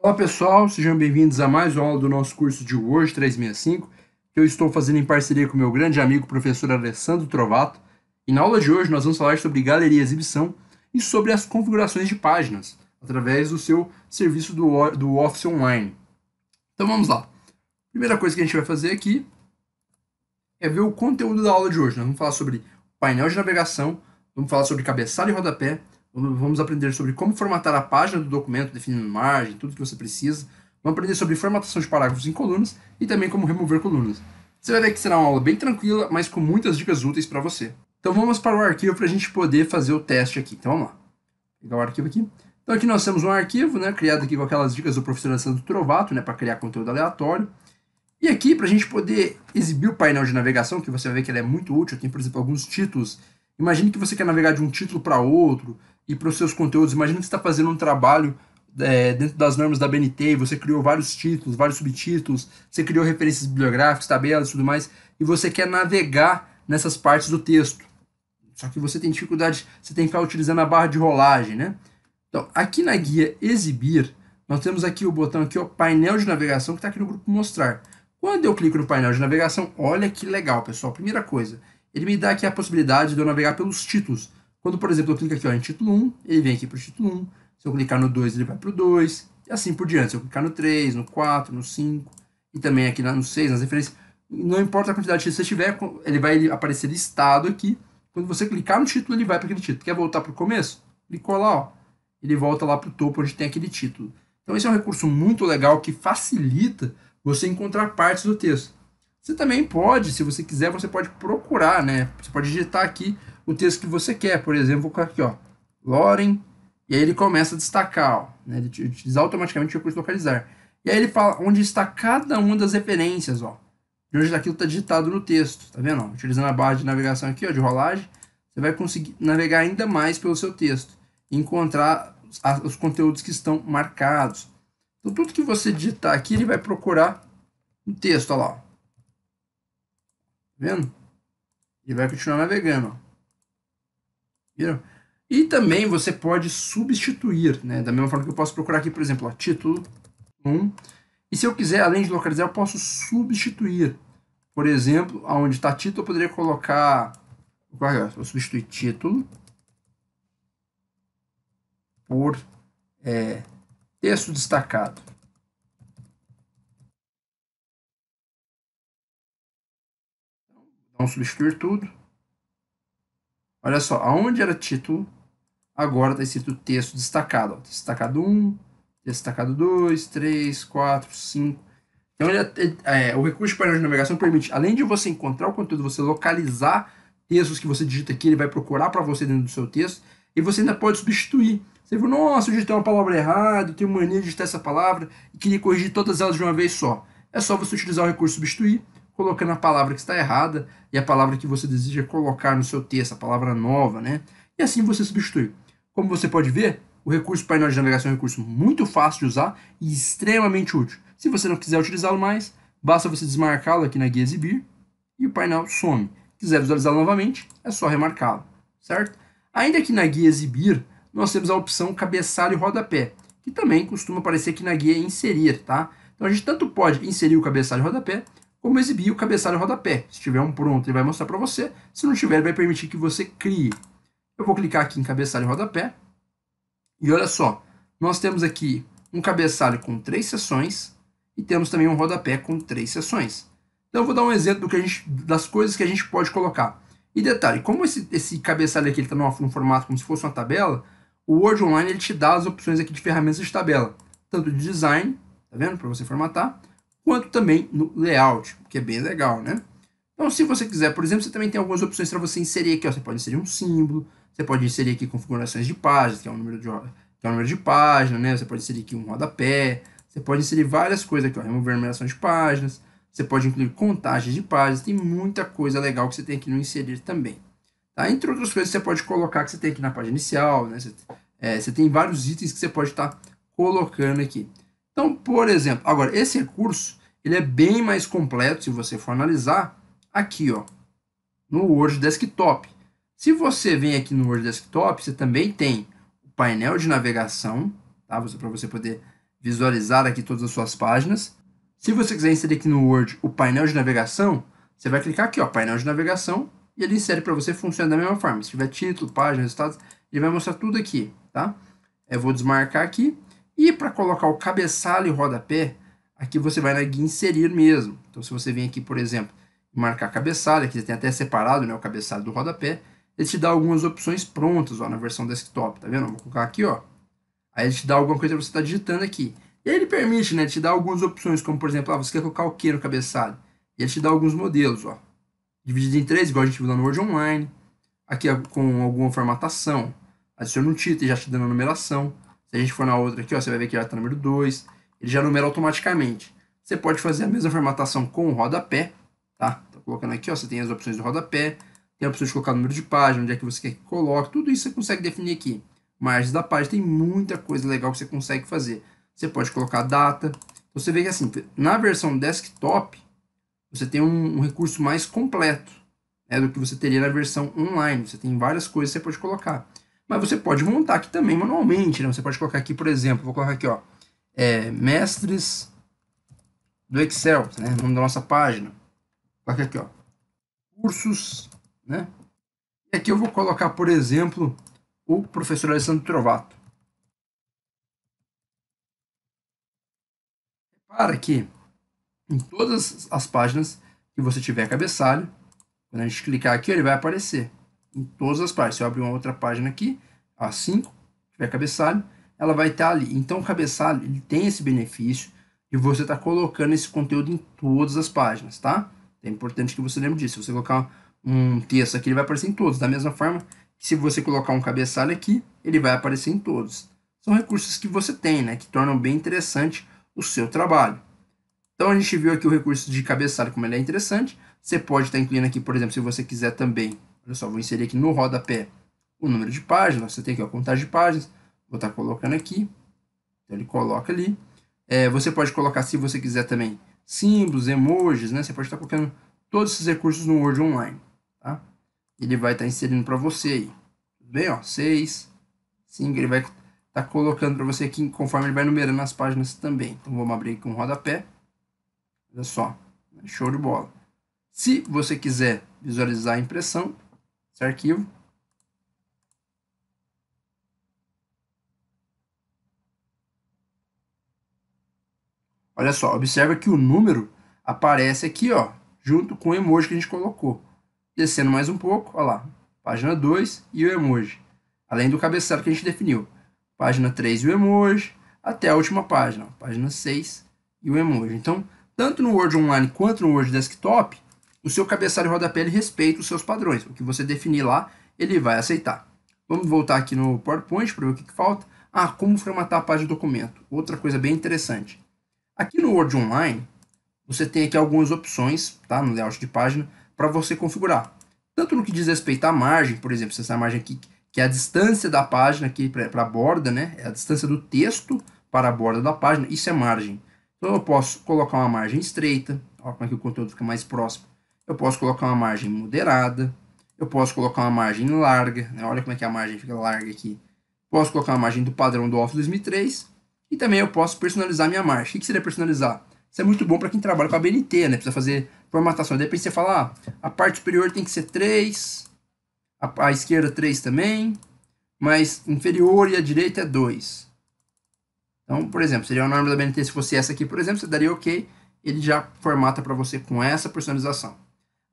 Olá pessoal, sejam bem-vindos a mais uma aula do nosso curso de Word 365, que eu estou fazendo em parceria com meu grande amigo professor Alessandro Trovato. E na aula de hoje nós vamos falar sobre galeria e exibição e sobre as configurações de páginas, através do seu serviço do Office Online. Então vamos lá. Primeira coisa que a gente vai fazer aqui é ver o conteúdo da aula de hoje. Nós vamos falar sobre painel de navegação, vamos falar sobre cabeçalho e rodapé, vamos aprender sobre como formatar a página do documento, definindo margem, tudo que você precisa. Vamos aprender sobre formatação de parágrafos em colunas e também como remover colunas. Você vai ver que será uma aula bem tranquila, mas com muitas dicas úteis para você. Então vamos para o arquivo para a gente poder fazer o teste aqui. Então vamos lá. Vou pegar o arquivo aqui. Então aqui nós temos um arquivo, criado aqui com aquelas dicas do professor Alessandro Trovato, para criar conteúdo aleatório. E aqui, para a gente poder exibir o painel de navegação, que você vai ver que ele é muito útil, tem, por exemplo, alguns títulos. Imagine que você quer navegar de um título para outro, e para os seus conteúdos, imagine que você está fazendo um trabalho dentro das normas da BNT, e você criou vários títulos, vários subtítulos, você criou referências bibliográficas, tabelas e tudo mais, e você quer navegar nessas partes do texto. Só que você tem dificuldade, você tem que ficar utilizando a barra de rolagem, Então, aqui na guia Exibir, nós temos aqui o botão aqui, painel de navegação, que está aqui no grupo Mostrar. Quando eu clico no painel de navegação, olha que legal, pessoal. Primeira coisa, ele me dá aqui a possibilidade de eu navegar pelos títulos. Quando, por exemplo, eu clico aqui em título 1, ele vem aqui para o título 1. Se eu clicar no 2, ele vai para o 2. E assim por diante. Se eu clicar no 3, no 4, no 5, e também aqui no 6, nas referências, não importa a quantidade de títulos que você tiver, ele vai aparecer listado aqui. Quando você clicar no título, ele vai para aquele título. Quer voltar para o começo? Clicou lá, ele volta lá para o topo onde tem aquele título. Então esse é um recurso muito legal que facilita você encontrar partes do texto. Você também pode, se você quiser, você pode procurar, Você pode digitar aqui o texto que você quer. Por exemplo, vou colocar aqui, Loren, e aí ele começa a destacar, Ele utiliza automaticamente o recurso localizar. E aí ele fala onde está cada uma das referências, de onde aquilo está digitado no texto, tá vendo? Utilizando a barra de navegação aqui, de rolagem, você vai conseguir navegar ainda mais pelo seu texto e encontrar os conteúdos que estão marcados. Então, tudo que você digitar aqui, ele vai procurar no texto, olha lá. Tá vendo? Ele vai continuar navegando, Viram? E também você pode substituir, Da mesma forma que eu posso procurar aqui, por exemplo, título 1. E se eu quiser, além de localizar, eu posso substituir. Por exemplo, onde está título, eu poderia colocar... Vou substituir título por texto destacado. Vamos substituir tudo. Olha só, aonde era título, agora está escrito texto destacado. Destacado 1, destacado 2, 3, 4, 5. Então, o recurso de painel de navegação permite, além de você encontrar o conteúdo, você localizar textos que você digita aqui, ele vai procurar para você dentro do seu texto, e você ainda pode substituir. Você viu, nossa, eu digitei uma palavra errada, eu tenho mania de digitar essa palavra, e queria corrigir todas elas de uma vez só. É só você utilizar o recurso substituir, colocando a palavra que está errada e a palavra que você deseja colocar no seu texto, a palavra nova, E assim você substitui. Como você pode ver, o recurso painel de navegação é um recurso muito fácil de usar e extremamente útil. Se você não quiser utilizá-lo mais, basta você desmarcá-lo aqui na guia Exibir e o painel some. Quiser visualizá-lo novamente, é só remarcá-lo, certo? Ainda aqui na guia Exibir, nós temos a opção cabeçalho e rodapé, que também costuma aparecer aqui na guia Inserir, tá? Então a gente tanto pode inserir o cabeçalho e rodapé, como exibir o cabeçalho e rodapé. Se tiver um pronto, ele vai mostrar para você. Se não tiver, ele vai permitir que você crie. Eu vou clicar aqui em cabeçalho e rodapé. E olha só, nós temos aqui um cabeçalho com 3 seções e temos também um rodapé com 3 seções. Então eu vou dar um exemplo das coisas que a gente pode colocar. E detalhe, como esse cabeçalho aqui está num formato como se fosse uma tabela, o Word Online ele te dá as opções aqui de ferramentas de tabela, tanto de design, tá vendo, para você formatar, quanto também no layout, que é bem legal, Então, se você quiser, por exemplo, você também tem algumas opções para você inserir aqui, Você pode inserir um símbolo, você pode inserir aqui configurações de páginas, que é o número de página, Você pode inserir aqui um rodapé, você pode inserir várias coisas aqui, remover numeração de páginas, você pode incluir contagem de páginas, tem muita coisa legal que você tem aqui no inserir também. Tá? Entre outras coisas, você pode colocar que você tem aqui na página inicial, Você tem vários itens que você pode estar colocando aqui. Então, por exemplo, agora, esse recurso, ele é bem mais completo, se você for analisar, aqui, no Word Desktop. Se você vem aqui no Word Desktop, você também tem o painel de navegação, tá? Para você poder visualizar aqui todas as suas páginas. Se você quiser inserir aqui no Word o painel de navegação, você vai clicar aqui, ó, painel de navegação, e ele insere para você, funciona da mesma forma. Se tiver título, página, resultados, ele vai mostrar tudo aqui, tá? Eu vou desmarcar aqui, e para colocar o cabeçalho e o rodapé, aqui você vai na guia inserir mesmo. Então, se você vem aqui, por exemplo, marcar cabeçalho, aqui tem até separado, né, o cabeçalho do rodapé, ele te dá algumas opções prontas, ó, na versão desktop, tá vendo? Vou colocar aqui, ó. Aí ele te dá alguma coisa que você está digitando aqui. E aí ele permite, né, te dar algumas opções, como por exemplo, você quer colocar o que no cabeçalho? E ele te dá alguns modelos, ó. Dividido em 3, igual a gente viu lá no Word Online. Aqui com alguma formatação. Adiciona um título e já te dando a numeração. Se a gente for na outra aqui, ó, você vai ver que já está número 2. Ele já numera automaticamente. Você pode fazer a mesma formatação com o rodapé, tá? Tô colocando aqui, ó, você tem as opções do rodapé, tem a opção de colocar o número de página, onde é que você quer que coloque, tudo isso você consegue definir aqui. Margens da página, tem muita coisa legal que você consegue fazer. Você pode colocar a data. Você vê que assim, na versão desktop, você tem um recurso mais completo, né, do que você teria na versão online. Você tem várias coisas que você pode colocar. Mas você pode montar aqui também manualmente, né? Você pode colocar aqui, por exemplo, vou colocar aqui, ó, mestres do Excel, né? O nome da nossa página. Coloca aqui, ó, cursos, né? E aqui eu vou colocar, por exemplo, o professor Alessandro Trovato. Repara que em todas as páginas que você tiver cabeçalho, quando a gente clicar aqui, ele vai aparecer em todas as páginas. Se eu abrir uma outra página aqui, a 5, tiver cabeçalho, ela vai estar ali. Então, o cabeçalho ele tem esse benefício de você estar colocando esse conteúdo em todas as páginas, tá? É importante que você lembre disso. Se você colocar um texto aqui, ele vai aparecer em todos. Da mesma forma que se você colocar um cabeçalho aqui, ele vai aparecer em todos. São recursos que você tem, né? Que tornam bem interessante o seu trabalho. Então, a gente viu aqui o recurso de cabeçalho, como ele é interessante. Você pode estar incluindo aqui, por exemplo, se você quiser também. Olha só, vou inserir aqui no rodapé o número de páginas. Você tem aqui a contagem de páginas. Vou estar colocando aqui. Então, ele coloca ali. Você pode colocar, se você quiser também, símbolos, emojis, né? Você pode estar colocando todos esses recursos no Word Online, tá? Ele vai estar inserindo para você aí. Tudo bem, ó? 6, 5, ele vai estar colocando para você aqui, conforme ele vai numerando as páginas também. Então, vamos abrir aqui um rodapé. Olha só, show de bola. Se você quiser visualizar a impressão, esse arquivo, olha só, observa que o número aparece aqui, ó, junto com o emoji que a gente colocou. Descendo mais um pouco, olha lá, página 2 e o emoji. Além do cabeçalho que a gente definiu. Página 3 e o emoji, até a última página, ó, página 6 e o emoji. Então, tanto no Word Online quanto no Word Desktop, o seu cabeçalho e rodapé ele respeita os seus padrões. O que você definir lá, ele vai aceitar. Vamos voltar aqui no PowerPoint para ver o que falta. Ah, como formatar a página do documento. Outra coisa bem interessante. Aqui no Word Online, você tem aqui algumas opções, tá, no layout de página, para você configurar. Tanto no que diz respeito à margem, por exemplo, essa margem aqui, que é a distância da página aqui para a borda, né? É a distância do texto para a borda da página, isso é margem. Então eu posso colocar uma margem estreita, ó, como é que o conteúdo fica mais próximo. Eu posso colocar uma margem moderada, eu posso colocar uma margem larga, né? Olha como é que a margem fica larga aqui. Posso colocar uma margem do padrão do Office 2003 e também eu posso personalizar minha margem. O que seria personalizar? Isso é muito bom para quem trabalha com a BNT, né? Precisa fazer formatação. De repente você fala, a parte superior tem que ser 3, a esquerda 3 também, mas inferior e a direita é 2. Então, por exemplo, seria a norma da BNT, se fosse essa aqui, por exemplo, você daria OK, ele já formata para você com essa personalização.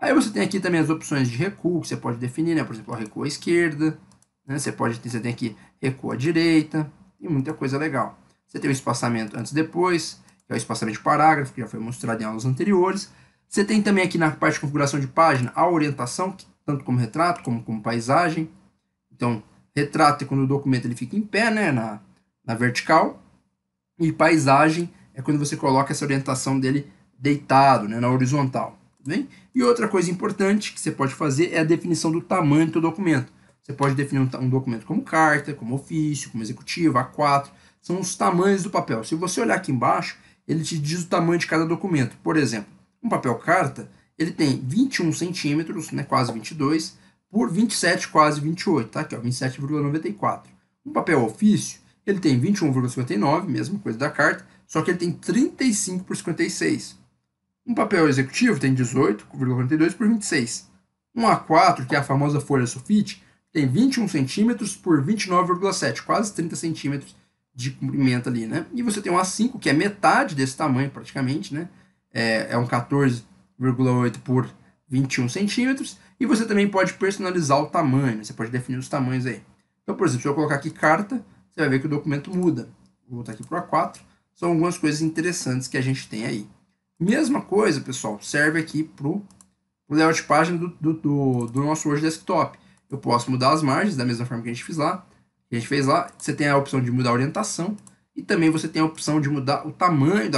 Aí você tem aqui também as opções de recuo, que você pode definir, né? Por exemplo, recuo à esquerda, né? Você tem aqui recuo à direita, e muita coisa legal. Você tem o espaçamento antes e depois, que é o espaçamento de parágrafo, que já foi mostrado em aulas anteriores. Você tem também aqui na parte de configuração de página a orientação, tanto como retrato, como paisagem. Então, retrato é quando o documento ele fica em pé, né? Na vertical. E paisagem é quando você coloca essa orientação dele deitado, né, na horizontal. Tudo bem? E outra coisa importante que você pode fazer é a definição do tamanho do documento. Você pode definir um documento como carta, como ofício, como executivo, A4. São os tamanhos do papel. Se você olhar aqui embaixo, ele te diz o tamanho de cada documento. Por exemplo, um papel carta, ele tem 21 centímetros, né, quase 22, por 27, quase 28. Tá aqui, ó, 27,94. Um papel ofício, Ele tem 21,59, mesma coisa da carta, só que ele tem 35 por 56. Um papel executivo tem 18,42 por 26. Um A4, que é a famosa folha sulfite, tem 21 centímetros por 29,7, quase 30 centímetros de comprimento ali, né? E você tem um A5, que é metade desse tamanho praticamente, né? É um 14,8 por 21 centímetros. E você também pode personalizar o tamanho, né? Você pode definir os tamanhos aí. Então, por exemplo, se eu colocar aqui carta, você vai ver que o documento muda. Vou voltar aqui para o A4. São algumas coisas interessantes que a gente tem aí. Mesma coisa, pessoal, serve aqui para o layout de página do nosso Word Desktop. Eu posso mudar as margens da mesma forma que a gente fez lá. Você tem a opção de mudar a orientação e também você tem a opção de mudar o tamanho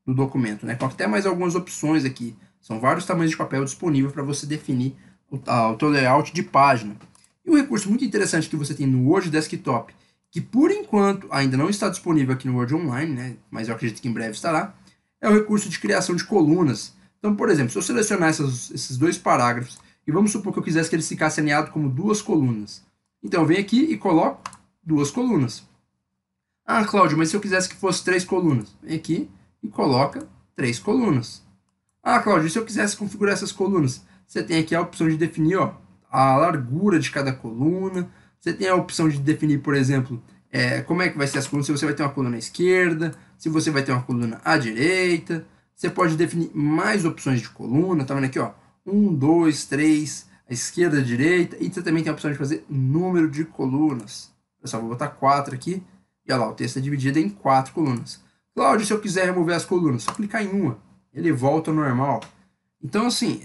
do documento, né? Com até mais algumas opções aqui. São vários tamanhos de papel disponíveis para você definir o teu layout de página. E um recurso muito interessante que você tem no Word Desktop, que por enquanto ainda não está disponível aqui no Word Online, né? Mas eu acredito que em breve estará, é o recurso de criação de colunas. Então, por exemplo, se eu selecionar esses dois parágrafos e vamos supor que eu quisesse que eles ficassem alinhados como duas colunas. Então, eu venho aqui e coloco duas colunas. Ah, Cláudio, mas se eu quisesse que fosse 3 colunas? Vem aqui e coloca 3 colunas. Ah, Cláudio, se eu quisesse configurar essas colunas? Você tem aqui a opção de definir a largura de cada coluna. Você tem a opção de definir, por exemplo, como é que vai ser as colunas, se você vai ter uma coluna à esquerda, se você vai ter uma coluna à direita. Você pode definir mais opções de coluna, tá vendo aqui, 1, 2, 3, à esquerda, à direita, e você também tem a opção de fazer número de colunas. Pessoal, vou botar 4 aqui, e olha lá, o texto é dividido em 4 colunas. Cláudio, se eu quiser remover as colunas, só clicar em uma, ele volta ao normal. Então, assim,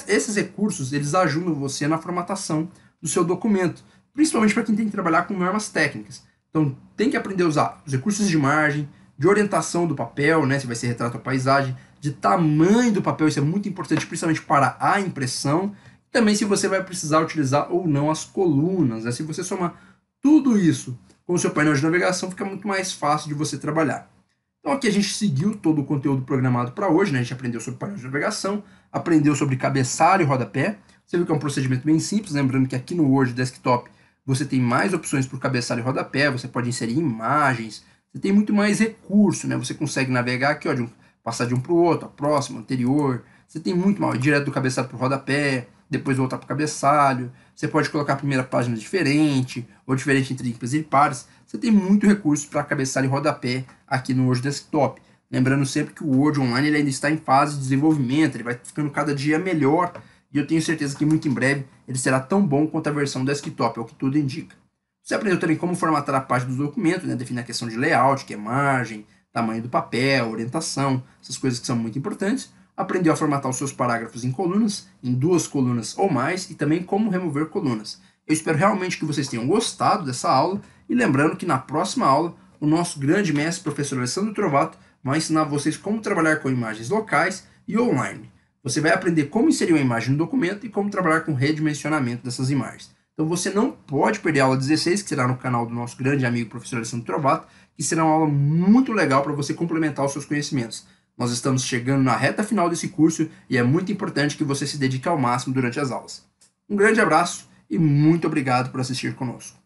esses recursos, eles ajudam você na formatação do seu documento, principalmente para quem tem que trabalhar com normas técnicas. Então, tem que aprender a usar os recursos de margem, de orientação do papel, né, se vai ser retrato ou paisagem, de tamanho do papel, isso é muito importante, principalmente para a impressão, e também se você vai precisar utilizar ou não as colunas, né, se você somar tudo isso com o seu painel de navegação, fica muito mais fácil de você trabalhar. Então aqui a gente seguiu todo o conteúdo programado para hoje, né, a gente aprendeu sobre painel de navegação, aprendeu sobre cabeçalho e rodapé, você viu que é um procedimento bem simples, lembrando que aqui no Word Desktop você tem mais opções para o cabeçalho e rodapé, você pode inserir imagens, você tem muito mais recurso, né? Você consegue navegar aqui, passar de um para o outro, próximo, anterior. Você tem muito mal, direto do cabeçalho para o rodapé, depois voltar para o cabeçalho. Você pode colocar a primeira página diferente, ou diferente entre ímpares e pares. Você tem muito recurso para cabeçalho e rodapé aqui no Word Desktop. Lembrando sempre que o Word Online ele ainda está em fase de desenvolvimento, ele vai ficando cada dia melhor. E eu tenho certeza que muito em breve ele será tão bom quanto a versão desktop, é o que tudo indica. Você aprendeu também como formatar a página do documento, né? Definir a questão de layout, que é margem, tamanho do papel, orientação, essas coisas que são muito importantes. Aprendeu a formatar os seus parágrafos em colunas, em 2 colunas ou mais, e também como remover colunas. Eu espero realmente que vocês tenham gostado dessa aula, e lembrando que na próxima aula, o nosso grande mestre, professor Alessandro Trovato, vai ensinar vocês como trabalhar com imagens locais e online. Você vai aprender como inserir uma imagem no documento e como trabalhar com redimensionamento dessas imagens. Então você não pode perder a aula 16, que será no canal do nosso grande amigo professor Alessandro Trovato, que será uma aula muito legal para você complementar os seus conhecimentos. Nós estamos chegando na reta final desse curso e é muito importante que você se dedique ao máximo durante as aulas. Um grande abraço e muito obrigado por assistir conosco.